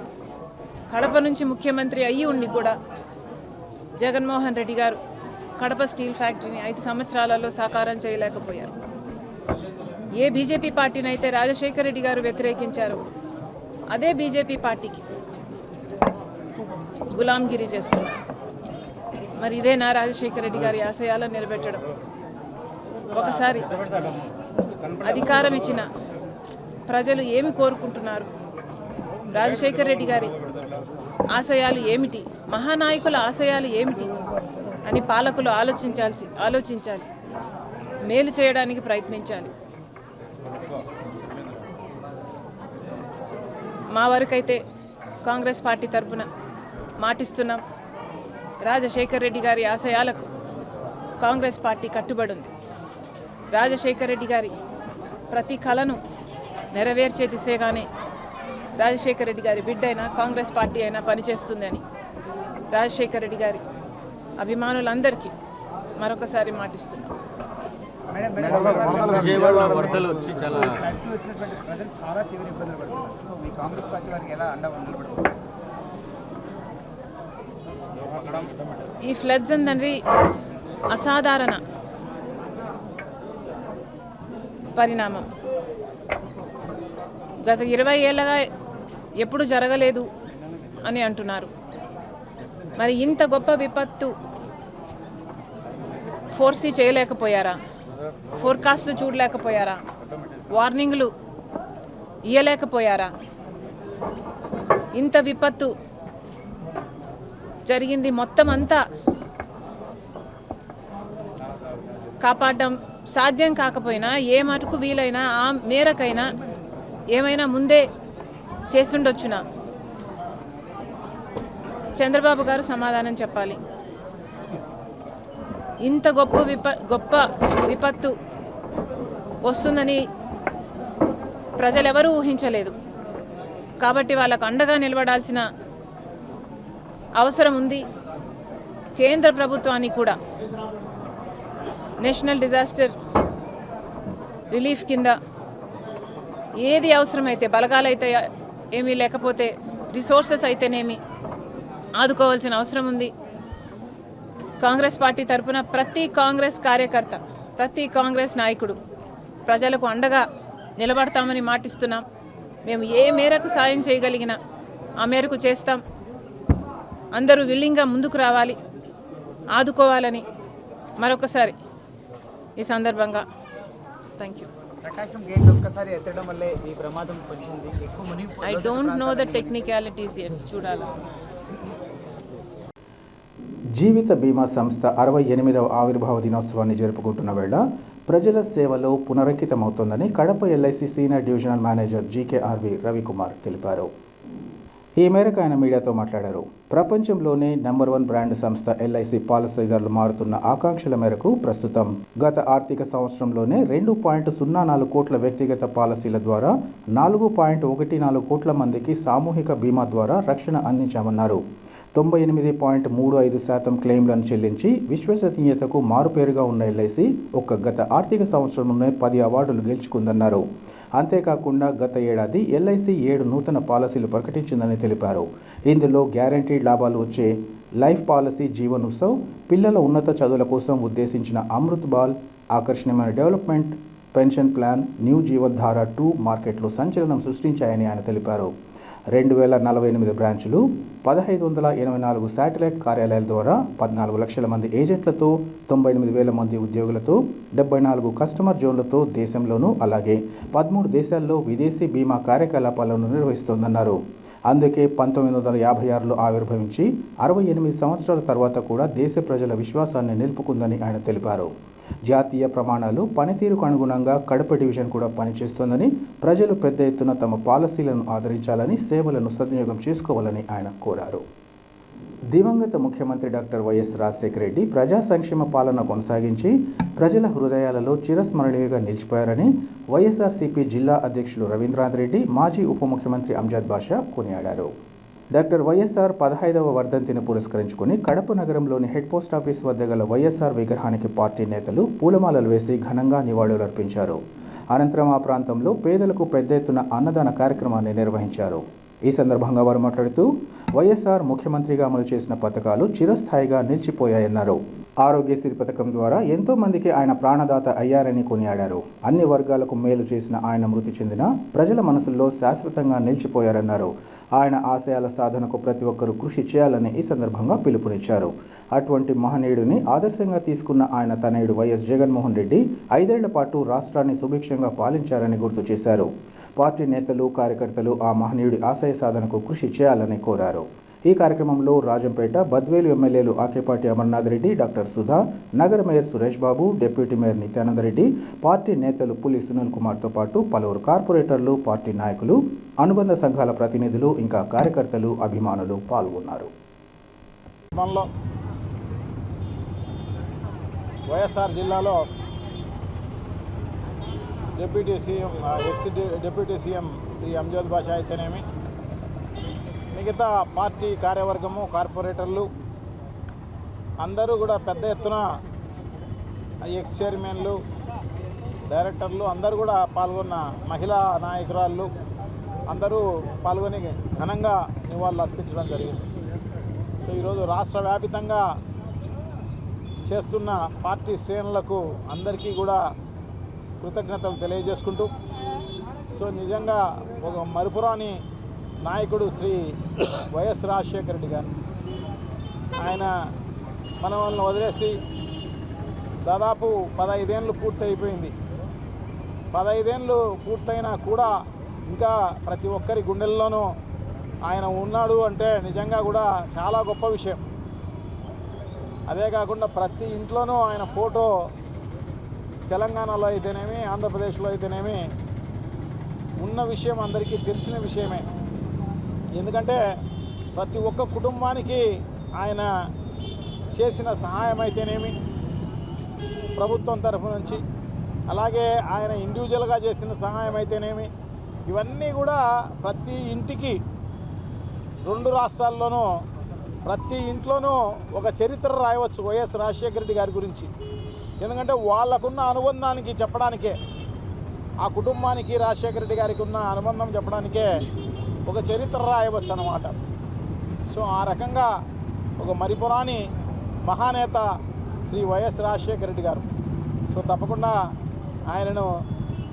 కడప నుంచి ముఖ్యమంత్రి అయ్యి ఉండి కూడా జగన్మోహన్ రెడ్డి గారు కడప స్టీల్ ఫ్యాక్టరీని 5 సంవత్సరాలలో సాకారం చేయలేకపోయారు. ఏ బీజేపీ పార్టీని అయితే రాజశేఖర రెడ్డి గారు వ్యతిరేకించారో అదే బీజేపీ పార్టీకి గులాంగిరి చేస్తున్నారు. మరి ఇదేనా రాజశేఖర రెడ్డి గారి ఆశయాలను నిలబెట్టడం? ఒకసారి అధికారం ఇచ్చిన ప్రజలు ఏమి కోరుకుంటున్నారు? రాజశేఖర రెడ్డి గారి ఆశయాలు ఏమిటి? మహానాయకుల ఆశయాలు ఏమిటి అని పాలకులు ఆలోచించాలి. మేలు చేయడానికి ప్రయత్నించాలి. మా వరకైతే కాంగ్రెస్ పార్టీ తరఫున మాటిస్తున్నాం, రాజశేఖర రెడ్డి గారి ఆశయాలకు కాంగ్రెస్ పార్టీ కట్టుబడి ఉంది. రాజశేఖర రెడ్డి గారి ప్రతి కళను నెరవేర్చే దిశగానే రాజశేఖర రెడ్డి గారి బిడ్డ అయినా కాంగ్రెస్ పార్టీ అయినా పనిచేస్తుందని రాజశేఖర రెడ్డి గారి అభిమానులందరికీ మరొకసారి మాటిస్తున్నాం. వరదలు వచ్చి చాలా ప్రజలు చాలా తీవ్ర ఇబ్బందులు పడుతున్నారు. సో మీ కాంగ్రెస్ పార్టీ వారికి ఎలా అండగా నిలబడుతుంది? ఈ ఫ్లడ్స్ అనేది అసాధారణ పరిణామం. గత 20 ఏళ్ళగా ఎప్పుడు జరగలేదు అని అంటున్నారు. మరి ఇంత గొప్ప విపత్తు ఫోర్సీ చేయలేకపోయారా? ఫోర్కాస్ట్లు చూడలేకపోయారా? వార్నింగ్లు ఇయ్యలేకపోయారా? ఇంత విపత్తు జరిగింది, మొత్తం అంతా కాపాడడం సాధ్యం కాకపోయినా ఏ మటుకు వీలైనా ఆ మేరకైనా ఏమైనా ముందే చేసుండొచ్చునా? చంద్రబాబు గారు సమాధానం చెప్పాలి. ఇంత గొప్ప విపత్తు వస్తుందని ప్రజలెవరూ ఊహించలేదు. కాబట్టి వాళ్ళకు అండగా నిలబడాల్సిన అవసరం ఉంది. కేంద్ర ప్రభుత్వాన్ని కూడా నేషనల్ డిజాస్టర్ రిలీఫ్ కింద ఏది అవసరమైతే, బలగాలైతే ఏమీ లేకపోతే రిసోర్సెస్ అయితేనేమి ఆదుకోవాల్సిన అవసరం ఉంది. కాంగ్రెస్ పార్టీ తరఫున ప్రతి కాంగ్రెస్ కార్యకర్త, ప్రతి కాంగ్రెస్ నాయకుడు ప్రజలకు అండగా నిలబడతామని మాటిస్తున్నాం. మేము ఏ మేరకు సాయం చేయగలిగినా ఆ మేరకు చేస్తాం. అందరూ విల్లింగ్గా ముందుకు రావాలి, ఆదుకోవాలని మరొకసారి ఈ సందర్భంగా థ్యాంక్ యూ. ప్రకాశం గేట్ ఒక్కసారి ఎత్తడం వల్లే ఈ ప్రమాదం వచ్చింది. ఎక్కువ మునిగి I don't know the technicalities yet. చూడాలి. జీవిత బీమా సంస్థ 68వ ఆవిర్భావ దినోత్సవాన్ని జరుపుకుంటున్న వేళ ప్రజల సేవలో పునరంకితమవుతోందని Kadapa LIC senior divisional manager GKRV Ravikumar తెలిపారు. ఈ మేరకు ఆయన మీడియాతో మాట్లాడారు. ప్రపంచంలోనే #1 బ్రాండ్ సంస్థ ఎల్ఐసి పాలసీదారులు మారుతున్న ఆకాంక్షల మేరకు ప్రస్తుతం గత ఆర్థిక సంవత్సరంలోనే 2.04 కోట్ల వ్యక్తిగత పాలసీల ద్వారా 4.14 కోట్ల మందికి సామూహిక బీమా ద్వారా రక్షణ అందించామన్నారు. 98.35% క్లెయిమ్లను చెల్లించి విశ్వసనీయతకు మారుపేరుగా ఉన్న ఎల్ఐసి గత ఆర్థిక సంవత్సరంలోనే 10 అవార్డులు గెలుచుకుందన్నారు. అంతేకాకుండా గత ఏడాది ఎల్ఐసి 7 నూతన పాలసీలు ప్రకటించిందని తెలిపారు. ఇందులో గ్యారంటీడ్ లాభాలు వచ్చే లైఫ్ పాలసీ జీవన్ ఉత్సవ్, పిల్లల ఉన్నత చదువుల కోసం ఉద్దేశించిన అమృత్ బాల్, ఆకర్షణీయమైన development pension plan, new Jeevan ధార 2 మార్కెట్లో సంచలనం సృష్టించాయని ఆయన తెలిపారు. 2048 బ్రాంచులు, 1584 శాటిలైట్ కార్యాలయాల ద్వారా 14 లక్షల మంది ఏజెంట్లతో, 98,000 మంది ఉద్యోగులతో, 74 కస్టమర్ జోన్లతో దేశంలోనూ అలాగే 13 దేశాల్లో విదేశీ బీమా కార్యకలాపాలను నిర్వహిస్తోందన్నారు. అందుకే 1956లో ఆవిర్భవించి 68 సంవత్సరాల తర్వాత కూడా దేశ ప్రజల విశ్వాసాన్ని నిలుపుకుందని ఆయన తెలిపారు. జాతీయ ప్రమాణాలు, పనితీరుకు అనుగుణంగా కడప డివిజన్ కూడా పనిచేస్తోందని, ప్రజలు పెద్ద ఎత్తున తమ పాలసీలను ఆదరించాలని, సేవలను సద్వినియోగం చేసుకోవాలని ఆయన కోరారు. దివంగత ముఖ్యమంత్రి డాక్టర్ వైఎస్ రాజశేఖర రెడ్డి ప్రజా సంక్షేమ పాలన కొనసాగించి ప్రజల హృదయాలలో చిరస్మరణీయంగా నిలిచిపోయారని వైఎస్ఆర్సీపీ జిల్లా అధ్యక్షులు రవీంద్రనాథ్ రెడ్డి, మాజీ ఉప ముఖ్యమంత్రి అంజద్ బాషా కొనియాడారు. డాక్టర్ వైఎస్ఆర్ 15వ వర్ధంతిని పురస్కరించుకుని కడప నగరంలోని హెడ్ పోస్ట్ ఆఫీస్ వద్ద గల వైఎస్ఆర్ విగ్రహానికి పార్టీ నేతలు పూలమాలలు వేసి ఘనంగా నివాళులర్పించారు. అనంతరం ఆ ప్రాంతంలో పేదలకు పెద్ద ఎత్తున అన్నదాన కార్యక్రమాన్ని నిర్వహించారు. ఈ సందర్భంగా వారు మాట్లాడుతూ వైఎస్ఆర్ ముఖ్యమంత్రిగా అమలు చేసిన పథకాలు చిరస్థాయిగా నిలిచిపోయాయన్నారు. ఆరోగ్యశ్రీ పథకం ద్వారా ఎంతో మందికి ఆయన ప్రాణదాత అయ్యారని కొనియాడారు. అన్ని వర్గాలకు మేలు చేసిన ఆయన మృతి చెందిన ప్రజల మనసుల్లో శాశ్వతంగా నిలిచిపోయారన్నారు. ఆయన ఆశయాల సాధనకు ప్రతి ఒక్కరూ కృషి చేయాలని ఈ సందర్భంగా పిలుపునిచ్చారు. అటువంటి మహనీయుడిని ఆదర్శంగా తీసుకున్న ఆయన తనయుడు వైఎస్ జగన్మోహన్ రెడ్డి 5 ఏళ్ల పాటు రాష్ట్రాన్ని సుభిక్షంగా పాలించారని గుర్తు చేశారు. పార్టీ నేతలు, కార్యకర్తలు ఆ మహనీయుడి ఆశయ సాధనకు కృషి చేయాలని కోరారు. ఈ కార్యక్రమంలో రాజంపేట, బద్వేలు ఎమ్మెల్యేలు ఆకేపాటి అమర్నాథ్ రెడ్డి, డాక్టర్ సుధా, నగర mayor Suresh Babu, deputy mayor Nityananda Reddy, party నేతలు పులి సునీల్ కుమార్తో పాటు పలువురు కార్పొరేటర్లు, పార్టీ నాయకులు, అనుబంధ సంఘాల ప్రతినిధులు, ఇంకా కార్యకర్తలు, అభిమానులు పాల్గొన్నారు. వైఎస్ఆర్ జిల్లాలో డిప్యూటీ సీఎం శ్రీ అంజద్ బాషా అయితేనేమి, మిగతా పార్టీ కార్యవర్గము, కార్పొరేటర్లు అందరూ కూడా పెద్ద ఎత్తున ఎక్స్ చైర్మన్లు, డైరెక్టర్లు అందరూ కూడా పాల్గొన్న, మహిళా నాయకురాళ్ళు అందరూ పాల్గొని ఘనంగా నివాళులు అర్పించడం జరిగింది. సో ఈరోజు రాష్ట్ర వ్యాపితంగా చేస్తున్న పార్టీ శ్రేణులకు అందరికీ కూడా కృతజ్ఞతలు తెలియజేసుకుంటూ, సో నిజంగా ఒక మరుపురాని నాయకుడు శ్రీ వైఎస్ రాజశేఖర రెడ్డి గారు, ఆయన మన వాళ్ళని వదిలేసి దాదాపు 15 ఏళ్ళు పూర్తయిపోయింది. 15 ఏళ్ళు పూర్తయినా కూడా ఇంకా ప్రతి ఒక్కరి గుండెల్లోనూ ఆయన ఉన్నాడు అంటే నిజంగా కూడా చాలా గొప్ప విషయం. అదే కాకుండా ప్రతి ఇంట్లోనూ ఆయన ఫోటో తెలంగాణలో అయితేనేమి, ఆంధ్రప్రదేశ్లో అయితేనేమి ఉన్న విషయం అందరికీ తెలిసిన విషయమే. ఎందుకంటే ప్రతి ఒక్క కుటుంబానికి ఆయన చేసిన సహాయం అయితేనేమి ప్రభుత్వం తరఫు నుంచి, అలాగే ఆయన ఇండివిజువల్గా చేసిన సహాయం అయితేనేమి, ఇవన్నీ కూడా ప్రతి ఇంటికి 2 రాష్ట్రాల్లోనూ ప్రతి ఇంట్లోనూ ఒక చరిత్ర రాయవచ్చు వైఎస్ రాజశేఖర రెడ్డి గారి గురించి. ఎందుకంటే వాళ్ళకున్న అనుబంధానికి చెప్పడానికే, ఆ కుటుంబానికి రాజశేఖర రెడ్డి గారికి ఉన్న అనుబంధం చెప్పడానికే ఒక చరిత్ర రాయవచ్చు అన్నమాట. సో ఆ రకంగా ఒక మరిపురాని మహానేత శ్రీ వైఎస్ రాజశేఖర రెడ్డి గారు. సో తప్పకుండా ఆయనను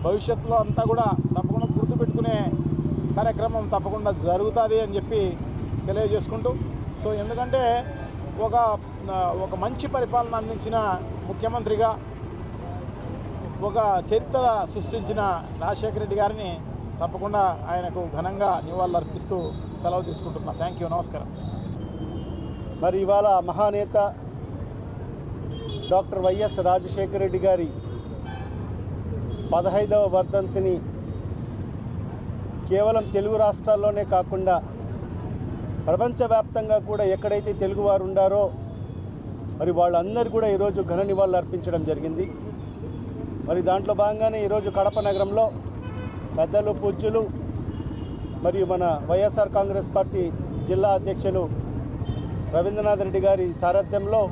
భవిష్యత్తులో అంతా కూడా తప్పకుండా గుర్తుపెట్టుకునే కార్యక్రమం తప్పకుండా జరుగుతుంది అని చెప్పి తెలియజేసుకుంటూ, సో ఎందుకంటే ఒక మంచి పరిపాలన అందించిన ముఖ్యమంత్రిగా, ఒక చరిత్ర సృష్టించిన రాజశేఖర రెడ్డి గారిని తప్పకుండా ఆయనకు ఘనంగా నివాళులు అర్పిస్తూ సెలవు తీసుకుంటున్నా. థ్యాంక్ యూ, నమస్కారం. మరి ఇవాళ మహానేత డాక్టర్ వైఎస్ రాజశేఖర రెడ్డి గారి 15వ వర్ధంతిని కేవలం తెలుగు రాష్ట్రాల్లోనే కాకుండా ప్రపంచవ్యాప్తంగా కూడా ఎక్కడైతే తెలుగువారు ఉండారో మరి వాళ్ళందరూ కూడా ఈరోజు ఘన నివాళులు అర్పించడం జరిగింది. మరి దాంట్లో భాగంగానే ఈరోజు కడప నగరంలో పెద్దలు పూజ్యులు మరియు మన వైఎస్ఆర్ కాంగ్రెస్ పార్టీ జిల్లా అధ్యక్షులు రవీంద్రనాథ్ రెడ్డి గారి సారథ్యంలో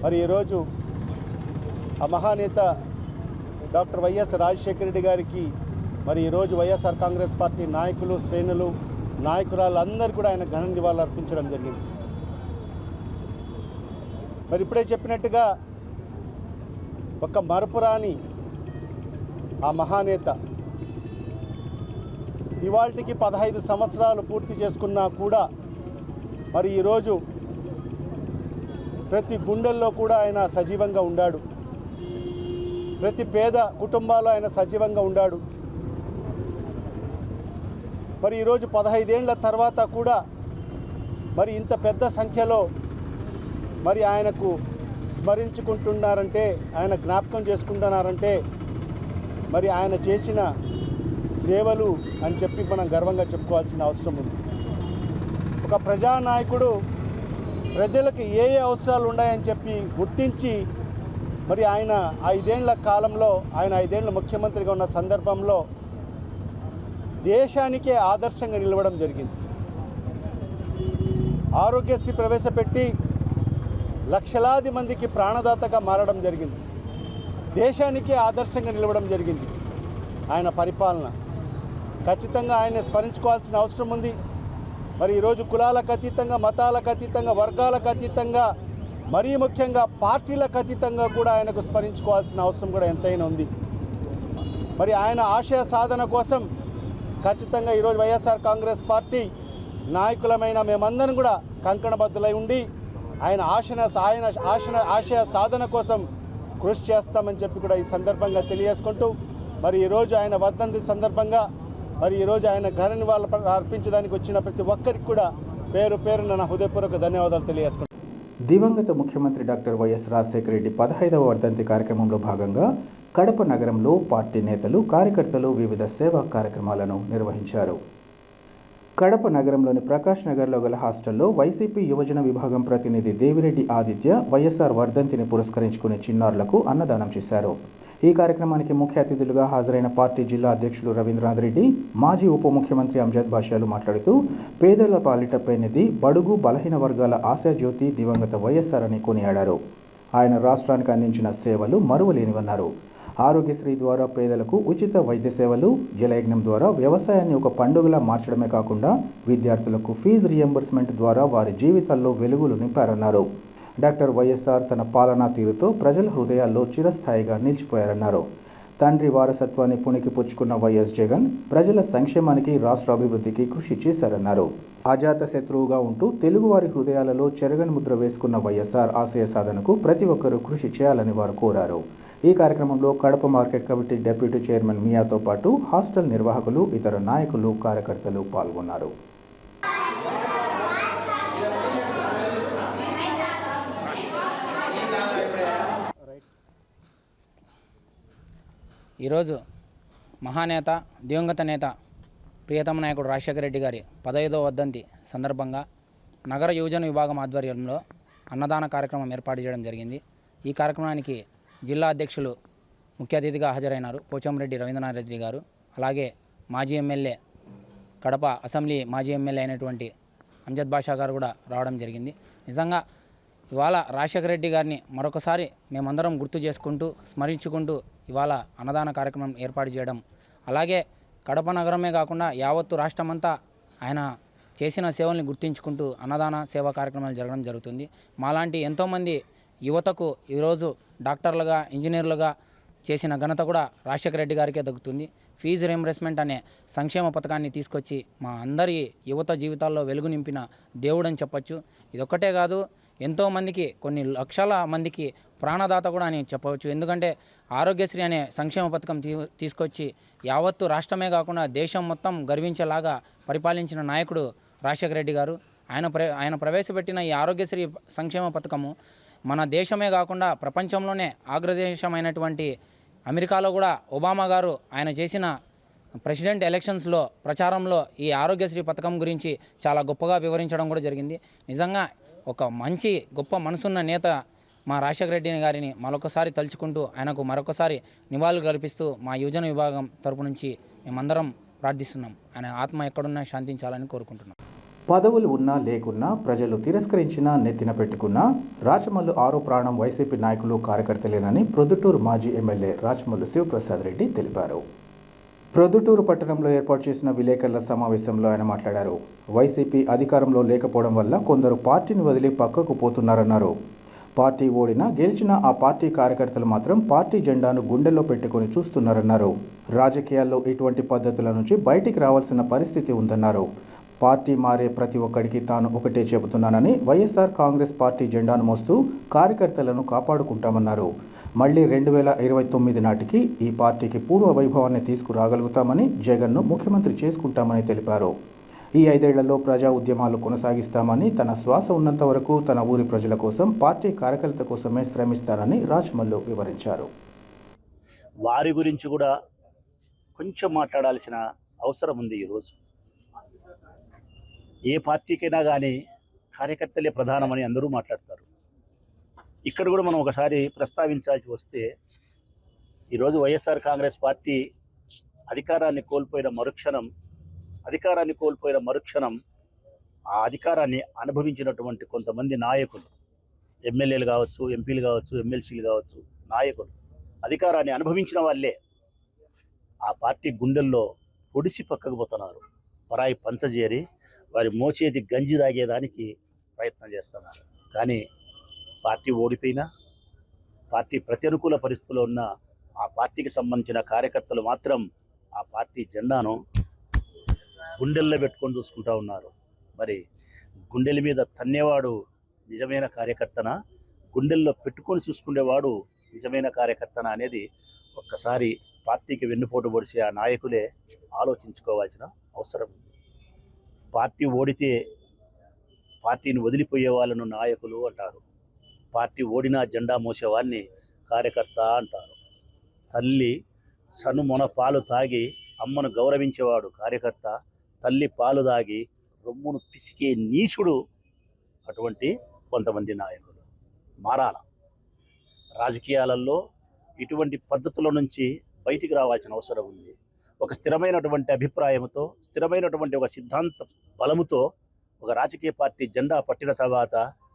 మరి ఈరోజు ఆ మహానేత డాక్టర్ వైఎస్ రాజశేఖర రెడ్డి గారికి మరి ఈరోజు వైఎస్ఆర్ కాంగ్రెస్ పార్టీ నాయకులు, శ్రేణులు, నాయకురాలు అందరూ కూడా ఆయన ఘన నివాళులు అర్పించడం జరిగింది. మరి ఇప్పుడే చెప్పినట్టుగా ఒక మరపురాని ఆ మహానేత ఇవాళకి 15 సంవత్సరాలు పూర్తి చేసుకున్నా కూడా మరి ఈరోజు ప్రతి గుండెల్లో కూడా ఆయన సజీవంగా ఉన్నాడు. ప్రతి పేద కుటుంబాల్లో ఆయన సజీవంగా ఉన్నాడు. మరి ఈరోజు 15 ఏళ్ల తర్వాత కూడా మరి ఇంత పెద్ద సంఖ్యలో మరి ఆయనకు స్మరించుకుంటున్నారంటే, ఆయన జ్ఞాపకం చేసుకుంటున్నారంటే మరి ఆయన చేసిన సేవలు అని చెప్పి మనం గర్వంగా చెప్పుకోవాల్సిన అవసరం ఉంది. ఒక ప్రజానాయకుడు ప్రజలకు ఏ అవసరాలు ఉన్నాయని చెప్పి గుర్తించి మరి ఆయన 5 ఏళ్ల కాలంలో, ఆయన 5 ఏళ్ల ముఖ్యమంత్రిగా ఉన్న సందర్భంలో దేశానికే ఆదర్శంగా నిలవడం జరిగింది. ఆరోగ్యశ్రీ ప్రవేశపెట్టి లక్షలాది మందికి ప్రాణదాతగా మారడం జరిగింది. దేశానికే ఆదర్శంగా నిలవడం జరిగింది ఆయన పరిపాలన. ఖచ్చితంగా ఆయన స్మరించుకోవాల్సిన అవసరం ఉంది. మరి ఈరోజు కులాలకు అతీతంగా, మతాలకు అతీతంగా, వర్గాలకు అతీతంగా, మరీ ముఖ్యంగా పార్టీలకు అతీతంగా కూడా ఆయనకు స్మరించుకోవాల్సిన అవసరం కూడా ఎంతైనా ఉంది. మరి ఆయన ఆశయ సాధన కోసం ఖచ్చితంగా ఈరోజు వైఎస్ఆర్ కాంగ్రెస్ పార్టీ నాయకులమైన మేమందరం కూడా కంకణబద్ధులై ఉండి ఆయన ఆశయ సాధన కోసం కృషి చేస్తామని చెప్పి కూడా ఈ సందర్భంగా తెలియజేసుకుంటూ మరి ఈరోజు ఆయన వర్ధంతి సందర్భంగా మరి ఈరోజు ఆయన ఘన నివాళులు అర్పించడానికి వచ్చిన ప్రతి ఒక్కరికి కూడా పేరు పేరున నా హృదయపూర్వక ధన్యవాదాలు తెలియజేసుకుంటాను. దివంగత ముఖ్యమంత్రి డాక్టర్ వైఎస్ రాజశేఖర రెడ్డి 15వ వర్ధంతి కార్యక్రమంలో భాగంగా కడప నగరంలో పార్టీ నేతలు, కార్యకర్తలు వివిధ సేవా కార్యక్రమాలను నిర్వహించారు. కడప నగరంలోని ప్రకాష్ నగర్లో గల హాస్టల్లో వైసీపీ యువజన విభాగం ప్రతినిధి దేవిరెడ్డి ఆదిత్య వైఎస్ఆర్ వర్ధంతిని పురస్కరించుకుని చిన్నారులకు అన్నదానం చేశారు. ఈ కార్యక్రమానికి ముఖ్య అతిథులుగా హాజరైన పార్టీ జిల్లా అధ్యక్షులు రవీంద్రనాథ్ రెడ్డి, మాజీ ఉప ముఖ్యమంత్రి అంజద్ బాషాలు మాట్లాడుతూ పేదల పాలిట పెన్నిధి, బడుగు బలహీన వర్గాల ఆశాజ్యోతి దివంగత వైఎస్ఆర్ అని కొనియాడారు. ఆయన రాష్ట్రానికి అందించిన సేవలు మరువలేనివన్నారు. ఆరోగ్యశ్రీ ద్వారా పేదలకు ఉచిత వైద్య సేవలు, జలయజ్ఞం ద్వారా వ్యవసాయాన్ని ఒక పండుగలా మార్చడమే కాకుండా విద్యార్థులకు ఫీజు రియంబర్స్మెంట్ ద్వారా వారి జీవితాల్లో వెలుగులు నింపారన్నారు. డాక్టర్ వైఎస్ఆర్ తన పాలనా తీరుతో ప్రజల హృదయాల్లో చిరస్థాయిగా నిలిచిపోయారన్నారు. తండ్రి వారసత్వాన్ని పుణికి పుచ్చుకున్న వైఎస్ జగన్ ప్రజల సంక్షేమానికి, రాష్ట్ర అభివృద్ధికి కృషి చేశారన్నారు. అజాత శత్రువుగా ఉంటూ తెలుగువారి హృదయాలలో చెరగని ముద్ర వేసుకున్న వైఎస్ఆర్ ఆశయ సాధనకు ప్రతి ఒక్కరూ కృషి చేయాలని వారు కోరారు. ఈ కార్యక్రమంలో Kadapa market committee deputy chairman మియాతో పాటు హాస్టల్ నిర్వాహకులు, ఇతర నాయకులు, కార్యకర్తలు పాల్గొన్నారు. ఈరోజు మహానేత, దివంగత నేత, ప్రియతమ నాయకుడు రాజశేఖర రెడ్డి గారి 15వ వర్ధంతి సందర్భంగా నగర యువజన విభాగం ఆధ్వర్యంలో అన్నదాన కార్యక్రమం ఏర్పాటు చేయడం జరిగింది. ఈ కార్యక్రమానికి జిల్లా అధ్యక్షులు ముఖ్య అతిథిగా హాజరైనారు పోచంరెడ్డి రవీంద్రనాథ్ రెడ్డి గారు. అలాగే మాజీ ఎమ్మెల్యే, కడప అసెంబ్లీ మాజీ ఎమ్మెల్యే అయినటువంటి అంజద్ బాషా గారు కూడా రావడం జరిగింది. నిజంగా ఇవాళ రాజశేఖర రెడ్డి గారిని మరొకసారి మేమందరం గుర్తు చేసుకుంటూ, స్మరించుకుంటూ ఇవాళ అన్నదాన కార్యక్రమం ఏర్పాటు చేయడం, అలాగే కడప నగరమే కాకుండా యావత్తు రాష్ట్రమంతా ఆయన చేసిన సేవల్ని గుర్తించుకుంటూ అన్నదాన సేవా కార్యక్రమాలు జరగడం జరుగుతుంది. మాలాంటి ఎంతోమంది యువతకు ఈరోజు డాక్టర్లుగా, ఇంజనీర్లుగా చేసిన ఘనత కూడా రాజశేఖర రెడ్డి గారికే దక్కుతుంది. ఫీజు రియంబర్స్మెంట్ అనే సంక్షేమ పథకాన్ని తీసుకొచ్చి మా అందరి యువత జీవితాల్లో వెలుగు నింపిన దేవుడని చెప్పొచ్చు. ఇదొక్కటే కాదు, ఎంతోమందికి, కొన్ని లక్షల మందికి ప్రాణదాత కూడా అని చెప్పవచ్చు. ఎందుకంటే ఆరోగ్యశ్రీ అనే సంక్షేమ పథకం తీసుకొచ్చి యావత్తు రాష్ట్రమే కాకుండా దేశం మొత్తం గర్వించేలాగా పరిపాలించిన నాయకుడు రాజశేఖర రెడ్డి గారు. ఆయన ప్రవేశపెట్టిన ఈ ఆరోగ్యశ్రీ సంక్షేమ పథకము మన దేశమే కాకుండా ప్రపంచంలోనే అగ్రదేశమైనటువంటి అమెరికాలో కూడా ఒబామా గారు ఆయన చేసిన ప్రెసిడెంట్ ఎలక్షన్స్లో ప్రచారంలో ఈ ఆరోగ్యశ్రీ పథకం గురించి చాలా గొప్పగా వివరించడం కూడా జరిగింది. నిజంగా ఒక మంచి గొప్ప మనసున్న నేత మా రాజశేఖర రెడ్డి గారిని మరొకసారి తలుచుకుంటూ ఆయనకు మరొకసారి నివాళులు కల్పిస్తూ మా యువజన విభాగం తరపు నుంచి మేమందరం ప్రార్థిస్తున్నాం. ఆయన ఆత్మ ఎక్కడున్నా శాంతించాలని కోరుకుంటున్నాం. పదవులు ఉన్నా లేకున్నా ప్రజలు తిరస్కరించినా నెత్తిన పెట్టుకున్నా రాచమల్లు ఆరో ప్రాణం వైసీపీ నాయకులు కార్యకర్తలేనని ప్రొద్దుటూరు మాజీ ఎమ్మెల్యే రాచమల్లు శివప్రసాద్ రెడ్డి తెలిపారు. ప్రొద్దుటూరు పట్టణంలో ఏర్పాటు చేసిన విలేకరుల సమావేశంలో ఆయన మాట్లాడారు. వైసీపీ అధికారంలో లేకపోవడం వల్ల కొందరు పార్టీని వదిలి పక్కకు పోతున్నారన్నారు. పార్టీ ఓడినా గెలిచినా ఆ పార్టీ కార్యకర్తలు మాత్రం పార్టీ జెండాను గుండెల్లో పెట్టుకొని చూస్తున్నారన్నారు. రాజకీయాల్లో ఇటువంటి పద్ధతుల నుంచి బయటికి రావాల్సిన పరిస్థితి ఉందన్నారు. పార్టీ మారే ప్రతి ఒక్కడికి తాను ఒకటే చెబుతున్నానని, వైఎస్ఆర్ కాంగ్రెస్ పార్టీ జెండాను మోస్తూ కార్యకర్తలను కాపాడుకుంటామన్నారు. మళ్లీ 2029 నాటికి ఈ పార్టీకి పూర్వ వైభవాన్ని తీసుకురాగలుగుతామని, జగన్ను ముఖ్యమంత్రి చేసుకుంటామని తెలిపారు. ఈ 5 ఏళ్లలో ప్రజా ఉద్యమాలు కొనసాగిస్తామని, తన శ్వాస ఉన్నంత వరకు తన ఊరి ప్రజల కోసం, పార్టీ కార్యకర్త కోసమే శ్రమిస్తానని రాచమల్లు వివరించారు. వారి గురించి కూడా కొంచెం మాట్లాడాల్సిన అవసరం ఉంది. ఈరోజు ఏ పార్టీకైనా కానీ కార్యకర్తలే ప్రధానమని అందరూ మాట్లాడతారు. ఇక్కడ కూడా మనం ఒకసారి ప్రస్తావించాల్సి వస్తే, ఈరోజు వైఎస్ఆర్ కాంగ్రెస్ పార్టీ అధికారాన్ని కోల్పోయిన మరుక్షణం ఆ అధికారాన్ని అనుభవించినటువంటి కొంతమంది నాయకులు, ఎమ్మెల్యేలు కావచ్చు, ఎంపీలు కావచ్చు, ఎమ్మెల్సీలు కావచ్చు, నాయకులు అధికారాన్ని అనుభవించిన వాళ్ళే ఆ పార్టీ గుండెల్లో పొడిసి పక్కకు పోతున్నారు. పరాయి పంచజేరి వారి మోచేతి గంజి తాగేదానికి ప్రయత్నం చేస్తున్నారు. కానీ పార్టీ ఓడిపోయినా, పార్టీ ప్రతికూల పరిస్థితుల్లో ఉన్న ఆ పార్టీకి సంబంధించిన కార్యకర్తలు మాత్రం ఆ పార్టీ జెండాను గుండెల్లో పెట్టుకొని చూసుకుంటూ ఉన్నారు. మరి గుండెల మీద తన్నేవాడు నిజమైన కార్యకర్తనా, గుండెల్లో పెట్టుకొని చూసుకునేవాడు నిజమైన కార్యకర్తనా అనేది ఒక్కసారి పార్టీకి వెన్నుపోటు పొడిచి ఆ నాయకులే ఆలోచించుకోవాల్సిన అవసరం ఉంది. పార్టీ ఓడితే పార్టీని వదిలిపోయే వాళ్ళను నాయకులు అంటారు. పార్టీ ఓడినా జెండా మోసేవాడిని కార్యకర్త అంటారు. తల్లి సనుమొన పాలు తాగి అమ్మను గౌరవించేవాడు కార్యకర్త, తల్లి పాలు తాగి రొమ్మును పిసికే నీచుడు అటువంటి కొంతమంది నాయకులు. మారాల రాజకీయాలలో ఇటువంటి పద్ధతుల నుంచి బయటికి రావాల్సిన అవసరం ఉంది. ఒక స్థిరమైనటువంటి అభిప్రాయంతో, స్థిరమైనటువంటి ఒక సిద్ధాంత బలముతో ఒక రాజకీయ పార్టీ జెండా పట్టిన తర్వాత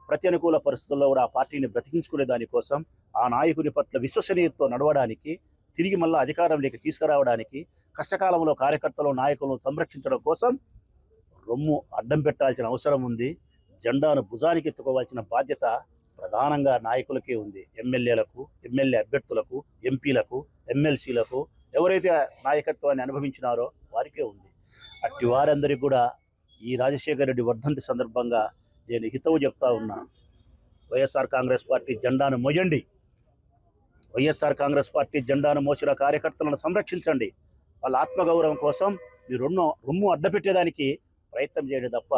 ప్రతికూల పరిస్థితుల్లో కూడా ఆ పార్టీని బ్రతికించుకునే దానికోసం, ఆ నాయకుని పట్ల విశ్వసనీయతతో నడవడానికి, తిరిగి మళ్ళీ అధికారంలోకి తీసుకురావడానికి, కష్టకాలంలో కార్యకర్తలు నాయకులను సంరక్షించడం కోసం రొమ్ము అడ్డం పెట్టాల్సిన అవసరం ఉంది. జెండాను భుజానికి ఎత్తుకోవాల్సిన బాధ్యత ప్రధానంగా నాయకులకే ఉంది. ఎమ్మెల్యేలకు, ఎమ్మెల్యే అభ్యర్థులకు, ఎంపీలకు, ఎమ్మెల్సీలకు, ఎవరైతే నాయకత్వాన్ని అనుభవించినారో వారికే ఉంది. అట్టి వారందరికీ కూడా ఈ రాజశేఖర రెడ్డి వర్ధంతి సందర్భంగా నేను హితవు చెప్తా ఉన్నా. వైఎస్ఆర్ కాంగ్రెస్ పార్టీ జెండాను మోయండి. వైఎస్ఆర్ కాంగ్రెస్ పార్టీ జెండాను మోసిన కార్యకర్తలను సంరక్షించండి. వాళ్ళ ఆత్మగౌరవం కోసం మీరు రొమ్ము అడ్డపెట్టేదానికి ప్రయత్నం చేయండి తప్ప,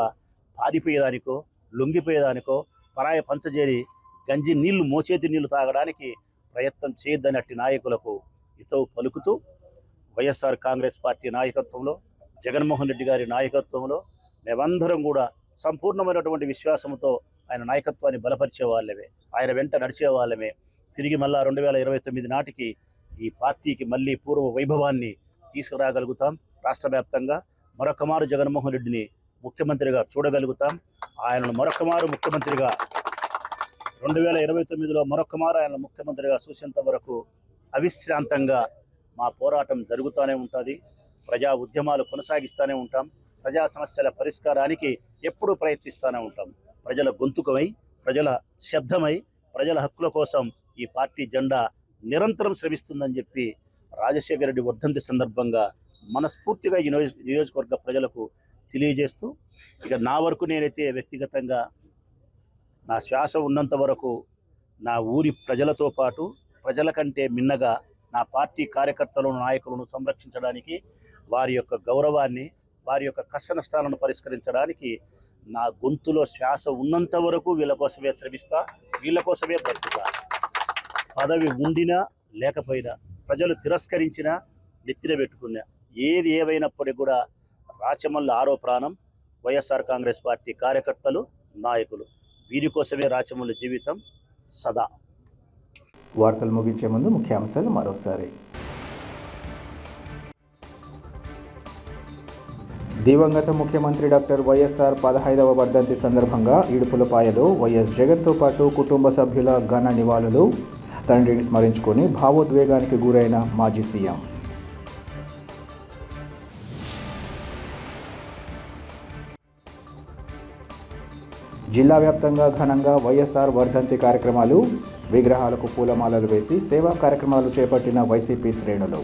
పారిపోయేదానికో, లొంగిపోయేదానికో, పరాయి పంచజేరి గంజి నీళ్లు, మోచేతి నీళ్లు తాగడానికి ప్రయత్నం చేయొద్దని అట్టి నాయకులకు హితవు పలుకుతూ, వైఎస్ఆర్ కాంగ్రెస్ పార్టీ నాయకత్వంలో, జగన్మోహన్ రెడ్డి గారి నాయకత్వంలో మేమందరం కూడా సంపూర్ణమైనటువంటి విశ్వాసంతో ఆయన నాయకత్వాన్ని బలపరిచే వాళ్ళమే, ఆయన వెంట నడిచే వాళ్ళమే. తిరిగి మళ్ళా 2029 నాటికి ఈ పార్టీకి మళ్ళీ పూర్వ వైభవాన్ని తీసుకురాగలుగుతాం. రాష్ట్ర వ్యాప్తంగా మరొకమారు జగన్మోహన్ రెడ్డిని ముఖ్యమంత్రిగా చూడగలుగుతాం. ఆయనను మరొకమారు ముఖ్యమంత్రిగా 2029లో మరొకమారు ఆయన ముఖ్యమంత్రిగా చూసేంత వరకు అవిశ్రాంతంగా మా పోరాటం జరుగుతూనే ఉంటుంది. ప్రజా ఉద్యమాలు కొనసాగిస్తూనే ఉంటాం. ప్రజా సమస్యల పరిష్కారానికి ఎప్పుడూ ప్రయత్నిస్తూనే ఉంటాం. ప్రజల గొంతుకమై, ప్రజల శబ్దమై, ప్రజల హక్కుల కోసం ఈ పార్టీ జెండా నిరంతరం శ్రమిస్తుందని చెప్పి రాజశేఖర రెడ్డి వర్ధంతి సందర్భంగా మనస్ఫూర్తిగా ఈ నియోజకవర్గ ప్రజలకు తెలియజేస్తూ, ఇక నా వరకు నేనైతే వ్యక్తిగతంగా నా శ్వాస ఉన్నంత వరకు నా ఊరి ప్రజలతో పాటు, ప్రజల కంటే మిన్నగా నా పార్టీ కార్యకర్తలను, నాయకులను సంరక్షించడానికి, వారి యొక్క గౌరవాన్ని, వారి యొక్క కష్ట నష్టాలను పరిష్కరించడానికి నా గొంతులో శ్వాస ఉన్నంత వరకు వీళ్ళ కోసమే శ్రమిస్తా, వీళ్ళ కోసమే బ్రతుకుతా. పదవి ఉండినా లేకపోయినా, ప్రజలు తిరస్కరించినా, నెత్తిన పెట్టుకున్నా, ఏది ఏవైనప్పటికీ కూడా రాచమల్లు ఆరో ప్రాణం. వైఎస్ఆర్ కాంగ్రెస్ పార్టీ కార్యకర్తలు, నాయకులు, వీరి కోసమే రాచమల్లు జీవితం సదా. వార్తలు ముగించే ముందు ముఖ్యాంశాలు మరోసారి. దివంగత ముఖ్యమంత్రి డాక్టర్ వైఎస్ఆర్ 15వ వర్ధంతి సందర్భంగా ఇడుపులపాయలో వైఎస్ జగన్తో పాటు కుటుంబ సభ్యుల ఘన నివాళులు. తండ్రిని స్మరించుకొని భావోద్వేగానికి గురైన మాజీ సీఎం. జిల్లా వ్యాప్తంగా ఘనంగా వైఎస్ఆర్ వర్ధంతి కార్యక్రమాలు. విగ్రహాలకు పూలమాలలు వేసి సేవా కార్యక్రమాలు చేపట్టిన వైసీపీ శ్రేణులు.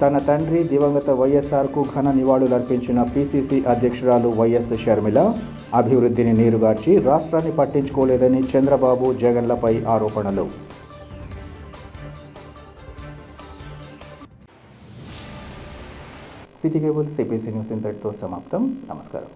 తన తండ్రి దివంగత వైఎస్ఆర్కు ఘన నివాళులర్పించిన పిసిసి అధ్యక్షురాలు వైఎస్ షర్మిల. అభివృద్ధిని నీరుగార్చి రాష్ట్రాన్ని పట్టించుకోలేదని చంద్రబాబు, జగన్లపై ఆరోపణలు. సిటీ కేబుల్ సిపిసి న్యూస్ ఇంతటితో సమాప్తం. నమస్కారం.